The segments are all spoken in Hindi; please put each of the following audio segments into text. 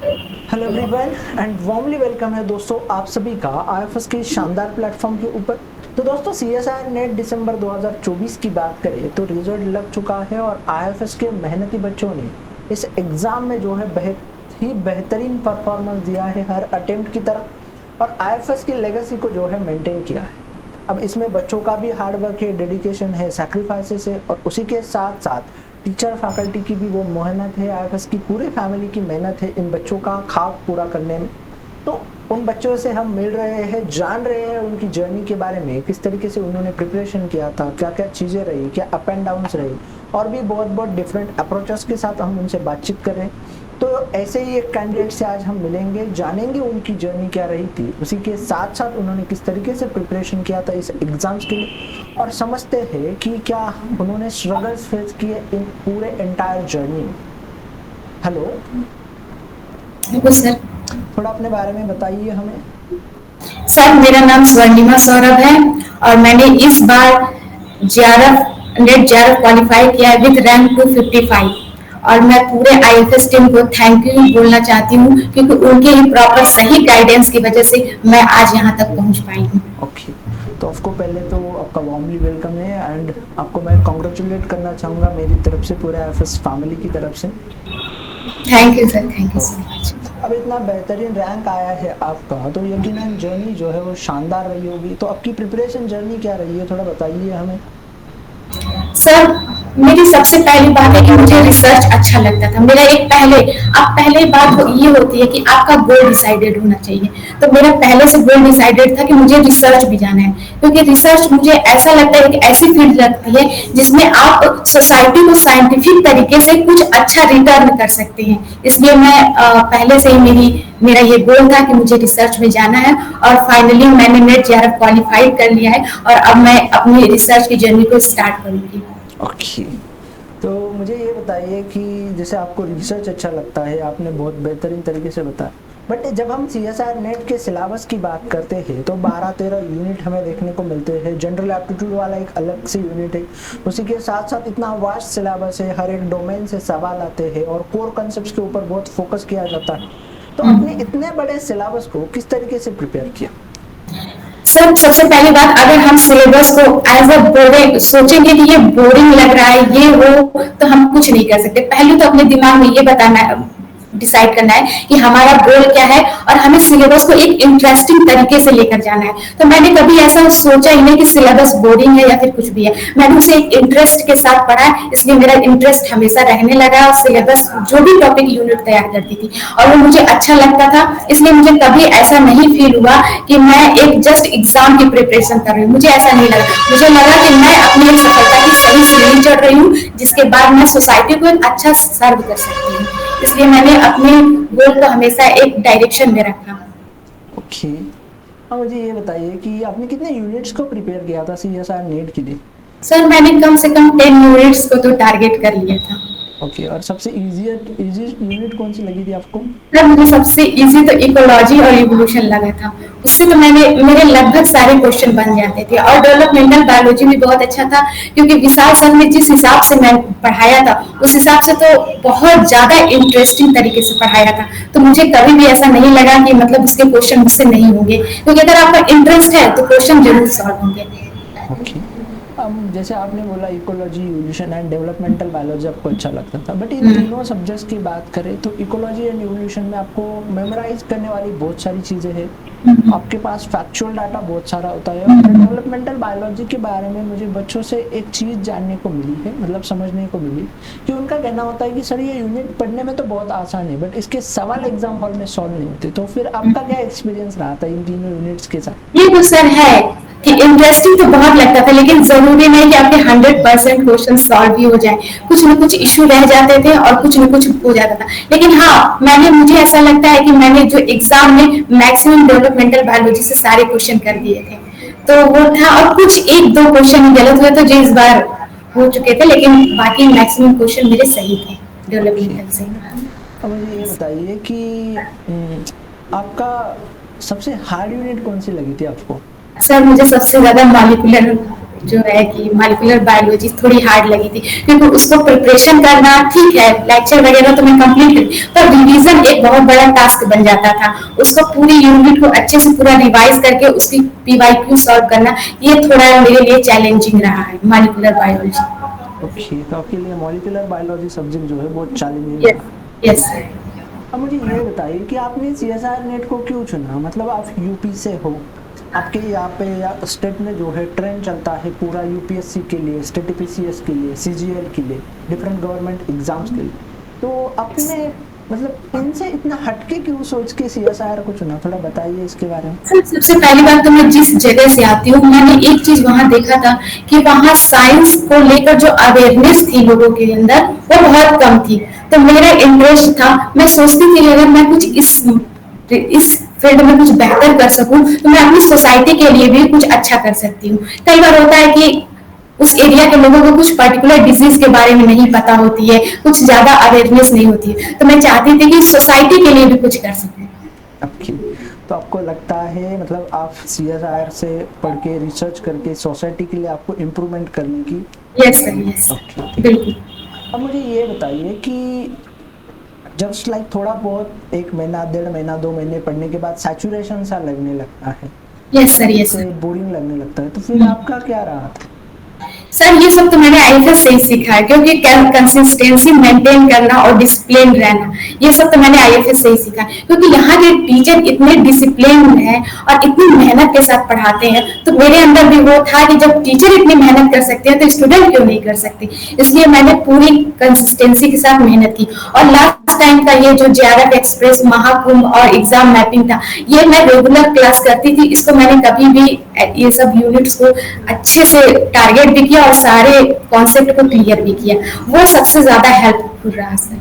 Hello everyone and warmly welcome है दोस्तों आप सभी का आईएफएस के शानदार प्लेटफॉर्म के ऊपर। तो दोस्तों सीएसआई नेट दिसंबर 2024 की बात करें तो रिजल्ट लग चुका है और आईएफएस के मेहनती बच्चों ने इस एग्जाम में जो है बहुत ही बेहतरीन परफॉर्मेंस दिया है हर अटेम्प्ट की तरफ और आईएफएस की लेगेसी को जो है मेंटेन किया है। अब इसमें बच्चों का भी हार्डवर्क है, डेडिकेशन है, सैक्रिफाइसेस है और उसी के साथ साथ टीचर फैकल्टी की भी वो मेहनत है, आईएफएस की पूरे फैमिली की मेहनत है इन बच्चों का ख्वाब पूरा करने में। तो उन बच्चों से हम मिल रहे हैं, जान रहे हैं उनकी जर्नी के बारे में, किस तरीके से उन्होंने प्रिपरेशन किया था, क्या क्या चीज़ें रही, क्या अप एंड डाउन्स रही और भी बहुत बहुत डिफरेंट अप्रोचेस के साथ हम उनसे बातचीत कर रहे हैं। तो ऐसे ही एक कैंडिडेट से आज हम मिलेंगे, जानेंगे उनकी जर्नी क्या रही थी, उसी के साथ साथ उन्होंने किस तरीके से प्रिपरेशन किया था इस एग्जाम्स के लिए और समझते हैं कि क्या उन्होंने स्ट्रगल्स फेस किए इन पूरे एंटायर जर्नी में। हेलो बिल्कुल सर। थोड़ा अपने बारे में बताइए हमें। सर मेरा नाम स्वर्णिमा सौरभ है और मैंने इस बार जेआरएफ नेट जेआरएफ क्वालिफाई किया है विद रैंक 255 और मैं पूरे आईएफएस टीम को थैंक यू बोलना चाहती हूँ क्योंकि उनके ही प्रॉपर सही गाइडेंस की वजह से मैं आज यहाँ तक पहुँच पाई हूँ। ओके, तो आपको पहले तो आपका वार्मली वेलकम है एंड आपको मैं कॉन्ग्रेचुलेट करना चाहूँगा मेरी तरफ से, पूरे आईएफएस फैमिली की तरफ से। Thank you sir, thank you so much. अब इतना बेहतरीन रैंक आया है आपका तो यकीनन जर्नी जो है वो शानदार रही होगी। तो आपकी प्रिपरेशन जर्नी क्या रही है, थोड़ा बताइए हमें। सर मेरी सबसे पहली बात है कि मुझे रिसर्च अच्छा लगता था। मेरा एक पहले बात ये होती है कि आपका गोल डिसाइडेड होना चाहिए। तो मेरा पहले से गोल डिसाइडेड था कि मुझे रिसर्च भी जाना है क्योंकि रिसर्च मुझे ऐसा लगता है कि ऐसी फील्ड लगती है जिसमें आप सोसाइटी को साइंटिफिक तरीके से कुछ अच्छा रिटर्न कर सकते हैं। इसलिए मैं पहले से ही मेरा ये गोल था कि मुझे रिसर्च में जाना है और फाइनली मैंने नेट जेआरएफ क्वालिफाइड कर लिया है और अब मैं अपनी रिसर्च की जर्नी को स्टार्ट करूंगी। ओके, तो मुझे ये बताइए कि जैसे आपको रिसर्च अच्छा लगता है, आपने बहुत बेहतरीन तरीके से बताया, बट जब हम सीएसआई नेट के सिलेबस की बात करते हैं तो 12-13 यूनिट हमें देखने को मिलते हैं। जनरल एप्टीट्यूड वाला एक अलग से यूनिट है, उसी के साथ साथ इतना वास्ट सिलेबस है, हर एक डोमेन से सवाल आते हैं और कोर कॉन्सेप्ट्स के ऊपर बहुत फोकस किया जाता है। तो आपने इतने बड़े सिलेबस को किस तरीके से प्रिपेयर किया? सर सबसे पहली बात, अगर हम सिलेबस को एज अ बोरिंग सोचेंगे कि ये बोरिंग लग रहा है ये वो, तो हम कुछ नहीं कर सकते। पहले तो अपने दिमाग में ये बताना डिसाइड करना है कि हमारा गोल क्या है और हमें सिलेबस को एक इंटरेस्टिंग तरीके से लेकर जाना है। तो मैंने कभी ऐसा सोचा ही नहीं कि सिलेबस बोरिंग है या फिर कुछ भी है। मैंने उसे एक इंटरेस्ट के साथ पढ़ा है, इसलिए मेरा इंटरेस्ट हमेशा रहने लगा और सिलेबस जो भी टॉपिक यूनिट तैयार करती थी और वो मुझे अच्छा लगता था। इसलिए मुझे कभी ऐसा नहीं फील हुआ कि मैं एक जस्ट एग्जाम की प्रिपरेशन कर रही हूँ। मुझे ऐसा नहीं लगा, मुझे लगा कि मैं अपनी एक सफलता की सही सीढ़ी चढ़ रही हूँ जिसके बाद मैं सोसाइटी को एक अच्छा सर्व कर सकती हूँ। इसलिए मैंने अपने गोल को हमेशा एक डायरेक्शन में रखा। ओके, अब मुझे ये बताइए कि आपने कितने यूनिट्स को प्रिपेयर किया था सीएसआई नेट के लिए? सर मैंने कम से कम 10 यूनिट्स को तो टारगेट कर लिया था। ओके, और सबसे इजी यूनिट कौन सी लगी थी आपको? सर मुझे सबसे इजी तो इकोलॉजी और इवोल्यूशन लगा था। उससे तो मेरे लगभग सारे क्वेश्चन बन जाते थे और डेवलपमेंटल बायोलॉजी भी बहुत अच्छा था क्योंकि विशाल सर ने जिस हिसाब से मैं पढ़ाया था उस हिसाब से तो बहुत ज्यादा इंटरेस्टिंग तरीके से पढ़ाया था। तो मुझे कभी भी ऐसा नहीं लगा कि मतलब उसके क्वेश्चन मुझसे नहीं होंगे, क्योंकि अगर आपका इंटरेस्ट है तो क्वेश्चन जरूर सॉल्व होंगे। ओके, अब जैसे आपने बोला ecology, evolution and developmental biology आपको अच्छा लगता था, बट इन तीनों सब्जेक्ट्स की बात करें तो इकोलॉजी एंड इवोल्यूशन में आपको मेमोराइज करने वाली बहुत सारी चीज़ें हैं, आपके पास फैक्चुअल डाटा बहुत सारा होता है। और डेवलपमेंटल बायोलॉजी के बारे में मुझे बच्चों से एक चीज़ जानने को मिली है, मतलब समझने को मिली कि उनका कहना होता है कि सर ये यूनिट पढ़ने में तो बहुत आसान है बट इसके सवाल एग्जाम हॉल में सॉल्व नहीं होते। तो फिर आपका क्या एक्सपीरियंस रहा था इन तीनों यूनिट्स के साथ? ये तो सर है कि इंटरेस्टिंग तो बहुत लगता था लेकिन जरूरी नहीं कि आपके 100% क्वेश्चन सॉल्व भी हो जाए। कुछ न कुछ इश्यू रह जाते थे और कुछ न कुछ हो जाता था। लेकिन हाँ, मुझे ऐसा लगता है कि मैंने जो एग्जाम में मैक्सिमम डेवलपमेंटल बायोलॉजी से सारे क्वेश्चन कर दिए थे। तो वो था, और कुछ एक दो क्वेश्चन गलत हुए तो जो इस बार हो चुके थे, लेकिन बाकी मैक्सिमम क्वेश्चन मेरे सही थे ओके, डेवलपमेंटल से। अब मुझे ये बताइए कि आपका सबसे हार्ड यूनिट कौन सी लगी थी आपको? सर मुझे सबसे ज्यादा मॉलिक्यूलर जो है कि मॉलिक्यूलर बायोलॉजी थोड़ी हार्ड लगी थी, क्योंकि उसको प्रिपरेशन करना ठीक है, लेक्चर वगैरह तो मैं कंप्लीट करी, पर रिवीजन एक बहुत बड़ा टास्क बन जाता था। उसको पूरी यूनिट को अच्छे से पूरा रिवाइज करके उसकी पीवाईक्यू सॉल्व करना, ये थोड़ा मेरे लिए चैलेंजिंग रहा है मॉलिक्यूलर बायोलॉजी। ओके, तो आपके लिए मॉलिक्यूलर बायोलॉजी सब्जेक्ट जो है बहुत चैलेंजिंग यस, रहा। यस। अब मुझे ये बताइए कि आपने सीएसआर नेट को क्यों चुना? मतलब आप यूपी से हो, आपके यहाँ पे या स्टेट में जो है ट्रेंड चलता है पूरा यूपीएससी के लिए, स्टेट पीसीएस के लिए, सीजीएल के लिए, डिफरेंट गवर्नमेंट एग्जाम्स के लिए, तो आपने मतलब इनसे इतना हटके क्यों सोच के सीएसआर को चुना? थोड़ा बताइए इसके बारे में। सर, सबसे पहली बात तो मैं जिस जगह से आती हूँ, मैंने एक चीज वहां देखा था कि वहां साइंस को लेकर जो अवेयरनेस थी लोगों के अंदर, वो बहुत कम थी। तो मेरा इंटरेस्ट था, मैं सोचती थी अगर मैं कुछ इस फील्ड में कुछ बेहतर कर सकूं, तो मैं अपनी सोसाइटी के लिए भी कुछ अच्छा कर सकती हूँ। कई बार होता है कि उस एरिया के लोगों को कुछ पर्टिकुलर डिजीज के बारे में नहीं पता होती है, कुछ ज्यादा अवेयरनेस नहीं होती है, तो मैं चाहती थी कि सोसाइटी के लिए भी कुछ कर सकूं। ओके, तो आपको लगता है मतलब आप सीएसआर से पढ़ के रिसर्च करके सोसाइटी के लिए आपको इम्प्रूवमेंट करने की। यस सर, यस, ओके, बिल्कुल। अब मुझे ये बताइए कि जस्ट लाइक थोड़ा बहुत 1 महीना, 1.5 महीना, 2 महीने पढ़ने के बाद सैचुरेशन सा लगने लगता है, यस सर, यस जैसे सर। बोरिंग लगने लगता है, तो फिर आपका क्या रहा था? सर, ये सब तो मैंने आईएफएस से ही सीखा है, क्योंकि कंसिस्टेंसी मेंटेन करना और डिसिप्लिन रहना, ये सब तो मैंने आईएफएस से ही सीखा है। क्योंकि यहाँ के टीचर इतने डिसिप्लिन हैं और इतनी मेहनत के साथ पढ़ाते हैं, तो मेरे अंदर भी वो था कि जब टीचर इतनी मेहनत कर सकते हैं तो स्टूडेंट क्यों नहीं कर सकते। इसलिए मैंने पूरी कंसिस्टेंसी के साथ मेहनत की, और लास्ट टाइम का ये जो जेआरएफ एक्सप्रेस, महाकुंभ और एग्जाम मैपिंग था, ये मैं रेगुलर क्लास करती थी। इसको मैंने कभी भी ये सब यूनिट्स को अच्छे से टारगेट भी किया और सारे कॉन्सेप्ट को क्लियर भी किया, वो सबसे ज्यादा हेल्पफुल रहा सर।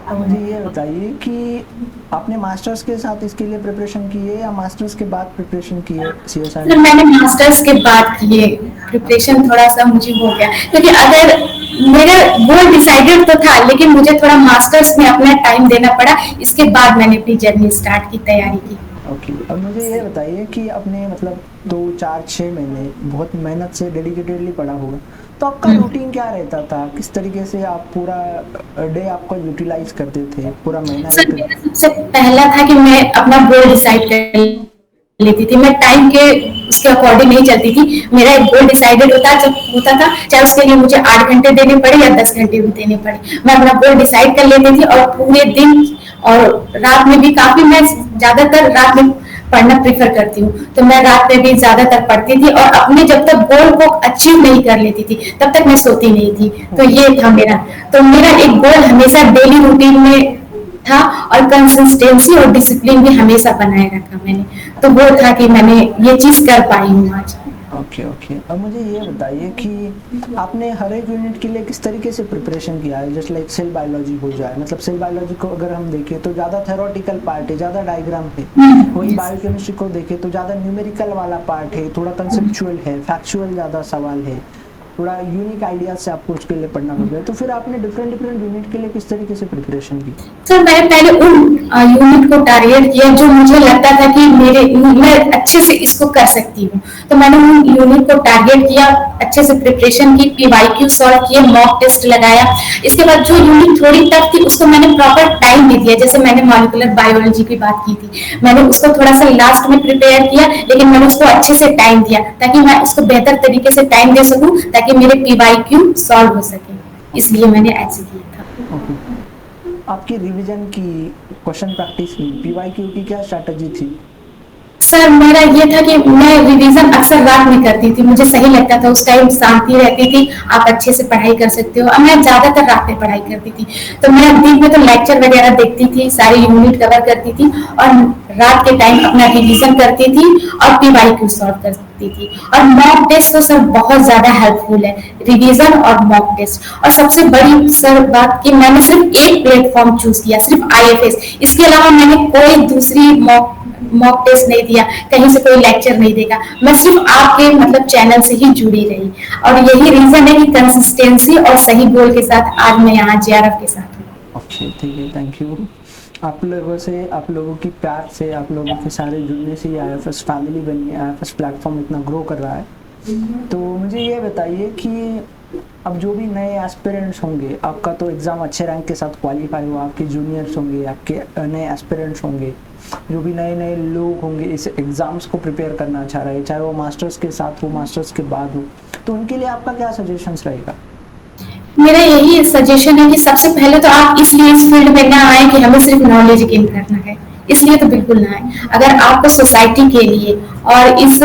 अब मुझे ये बताइए कि आपने मास्टर्स के साथ इसके लिए प्रिपरेशन की है या मास्टर्स के बाद प्रिपरेशन की है सीएसआर? सर, मैंने मास्टर्स के बाद किए, प्रिपरेशन थोड़ा सा मुझे हो गया, क्योंकि अगर मेरा गोल डिसाइडेड तो था, लेकिन मुझे थोड़ा मास्टर्स में अपना टाइम देना पड़ा, इसके बाद मैंने अपनी जर्नी स्टार्ट की, तैयारी की। ओके, अब मुझे ये बताइए कि आपने मतलब 2, 4, 6 महीने बहुत मेहनत से डेडिकेटेडली पढ़ा होगा, तो आपका रूटीन क्या रहता था? किस तरीके से आप पूरा डे आपका यूटिलाइज करते थे, पूरा महीना सर, मेरा सबसे पहला था कि मैं अपना गोल डिसाइड कर लेती थी। मैं टाइम के उसके अकॉर्डिंग नहीं चलती थी। मेरा एक गोल डिसाइडेड होता था, चाहे उसके लिए मुझे 8 घंटे देने पड़े या 10 घंटे भी देने पड़े, मैं अपना गोल डिसाइड कर लेती थी। और पूरे दिन और रात में भी काफी, मैं ज्यादातर रात में पढ़ना प्रेफर करती हूँ, तो मैं रात में भी ज्यादातर पढ़ती थी, और अपने जब तक गोल को अचीव नहीं कर लेती थी तब तक मैं सोती नहीं थी। तो ये था मेरा, तो मेरा एक गोल हमेशा डेली रूटीन में था, और कंसिस्टेंसी और डिसिप्लिन भी हमेशा बनाए रखा मैंने। तो वो था कि मैंने ये चीज कर पाई हूँ आज। ओके ओके, अब मुझे ये बताइए कि आपने हर एक यूनिट के लिए किस तरीके से प्रिपरेशन किया है? जस्ट लाइक सेल बायोलॉजी हो जाए, मतलब सेल बायोलॉजी को अगर हम देखें तो ज़्यादा थ्योरेटिकल पार्ट है, ज़्यादा डायग्राम है। वही बायोकेमिस्ट्री को देखें तो ज़्यादा न्यूमेरिकल वाला पार्ट है, थोड़ा कंसेप्चुअल है, फैक्चुअल ज़्यादा सवाल है, थोड़ा यूनिक आइडियाज से आपको उसके लिए पढ़ना पड़ता है। तो फिर आपने डिफरेंट डिफरेंट यूनिट के लिए किस तरीके से प्रिपरेशन की? सर, मैंने पहले उन यूनिट को टारगेट किया जो मुझे लगता था कि मैं अच्छे से इसको कर सकती हूँ, तो मैंने उन यूनिट को टारगेट किया, अच्छे से प्रिपरेशन की, पीवाईक्यू सॉल्व किए, मॉक टेस्ट लगाया। इसके बाद जो यूनिट थोड़ी टफ थी उसको मैंने प्रॉपर टाइम भी दिया। जैसे मैंने मॉलिक्यूलर बायोलॉजी की बात की थी, मैंने उसको थोड़ा सा लास्ट में प्रिपेयर किया, लेकिन मैंने उसको अच्छे से टाइम दिया ताकि मैं उसको बेहतर तरीके से टाइम दे सकूं, ताकि मेरे पीवाईक्यू सॉल्व हो सके। इसलिए मैंने ऐसे किया था। ओके, आपकी रिवीजन की, क्वेश्चन प्रैक्टिस की, पीवाईक्यू की क्या स्ट्रैटेजी थी? सर, मेरा ये था कि मैं रिवीजन अक्सर रात में करती थी, मुझे सही लगता था, उस टाइम शांति रहती थी, आप अच्छे से पढ़ाई कर सकते हो। अब मैं ज्यादातर रात में पढ़ाई करती थी, तो मैं दिन में तो लेक्चर वगैरह देखती थी, सारी यूनिट कवर करती थी, और रात के टाइम अपना रिवीजन करती थी और पीवाईक्यू सॉल्व करती थी। और मॉक टेस्ट तो सर बहुत ज्यादा हेल्पफुल है, रिवीजन और मॉक टेस्ट। और सबसे बड़ी सर बात कि मैंने सिर्फ एक प्लेटफॉर्म चूज किया, सिर्फ आईएफएस, इसके अलावा मैंने कोई दूसरी मॉक टेस्ट नहीं दिया, कहीं से कोई लेक्चर नहीं देगा, मैं सिर्फ आपके मतलब चैनल से ही जुड़ी रही। और यही रीजन है कि कंसिस्टेंसी और सही गोल के साथ आज मैं यहाँ जेआरएफ के साथ हूँ। ओके, ठीक है, थैंक यू। आप लोगों से, आप लोगों की प्यार से, आप लोगों के सारे जुड़ने से ये आईएफएस फैमिली बनी है, आईएफएस प्लेटफॉर्म इतना ग्रो कर रहा है। तो मुझे ये बताइए कि अब जो भी नए एस्पिरेंट्स होंगे, आपका तो एग्ज़ाम अच्छे रैंक के साथ क्वालिफाई हुआ, आपके जूनियर्स होंगे, आपके नए एस्पिरेंट्स होंगे, जो भी नए नए लोग होंगे इस एग्ज़ाम्स को प्रिपेयर करना चाह रहे हैं, चाहे वो मास्टर्स के साथ हो, मास्टर्स के बाद हो, तो उनके लिए आपका क्या सजेशंस रहेगा? मेरा यही सजेशन है कि सबसे पहले तो आप इसलिए इस फील्ड में ना आए कि हमें सिर्फ नॉलेज गेन करना है, इसलिए तो बिल्कुल ना आए। अगर आपको सोसाइटी के लिए और इस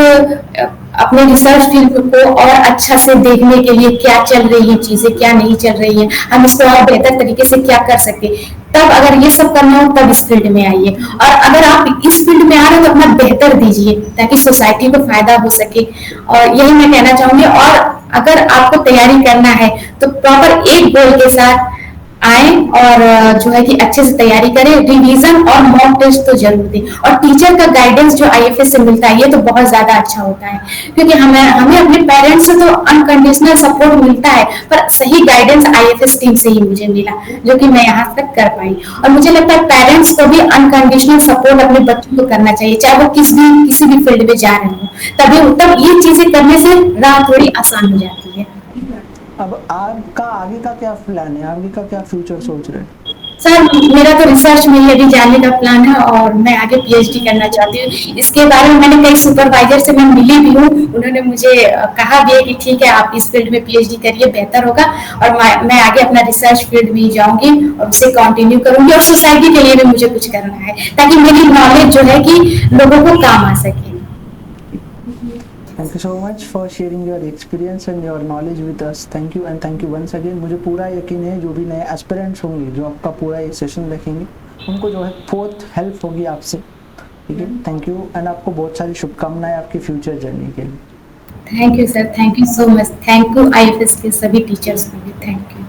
अपने रिसर्च फील्ड को और अच्छा से देखने के लिए क्या चल रही है चीजें, क्या नहीं चल रही है, हम इसको और बेहतर तरीके से क्या कर सकते, तब अगर ये सब करना हो तब इस फील्ड में आइए। और अगर आप इस फील्ड में आ रहे हो तो अपना बेहतर दीजिए ताकि सोसाइटी को फायदा हो सके, और यही मैं कहना चाहूंगी। और अगर आपको तैयारी करना है तो प्रॉपर एक गोल के साथ आए और जो है कि अच्छे से तैयारी करें, रिवीजन और मॉक टेस्ट तो जरूर दें। और टीचर का गाइडेंस जो आईएफएस से मिलता है ये तो बहुत ज्यादा अच्छा होता है, क्योंकि हमें हमें अपने पेरेंट्स से तो अनकंडीशनल सपोर्ट मिलता है, पर सही गाइडेंस आईएफएस टीम से ही मुझे मिला, जो कि मैं यहाँ तक कर पाई। और मुझे लगता है पेरेंट्स को भी अनकंडीशनल सपोर्ट अपने बच्चों को करना चाहिए, चाहे वो किसी भी फील्ड में जा रहे हो, तब ये चीजें करने से राह थोड़ी आसान हो जाती है। अब आपका आगे का क्या प्लान है, आगे का क्या फ्यूचर सोच रहे हैं? सर मेरा तो रिसर्च में ही अभी जाने का प्लान है और मैं आगे पीएचडी करना चाहती हूँ। इसके बारे में मैंने कई सुपरवाइजर से मैं मिली भी हूँ, उन्होंने मुझे कहा भी है कि ठीक है आप इस फील्ड में पीएचडी करिए, बेहतर होगा। और मैं आगे अपना रिसर्च फील्ड में ही जाऊंगी और उसे कंटिन्यू करूंगी, और सोसाइटी के लिए भी मुझे कुछ करना है ताकि मेरी नॉलेज जो है कि लोगों को काम आ सके। Thank you so much for sharing your experience and your knowledge with us. Thank you and thank you once again. मुझे पूरा यकीन है जो भी नए एस्पिरेंट्स होंगे जो आपका पूरा ये सेशन देखेंगे उनको जो है बहुत हेल्प होगी आपसे। ठीक है, थैंक यू एंड आपको बहुत सारी शुभकामनाएं आपकी फ्यूचर जर्नी के लिए। Thank you sir, thank you so much, thank you IFS के सभी टीचर्स को भी थैंक यू।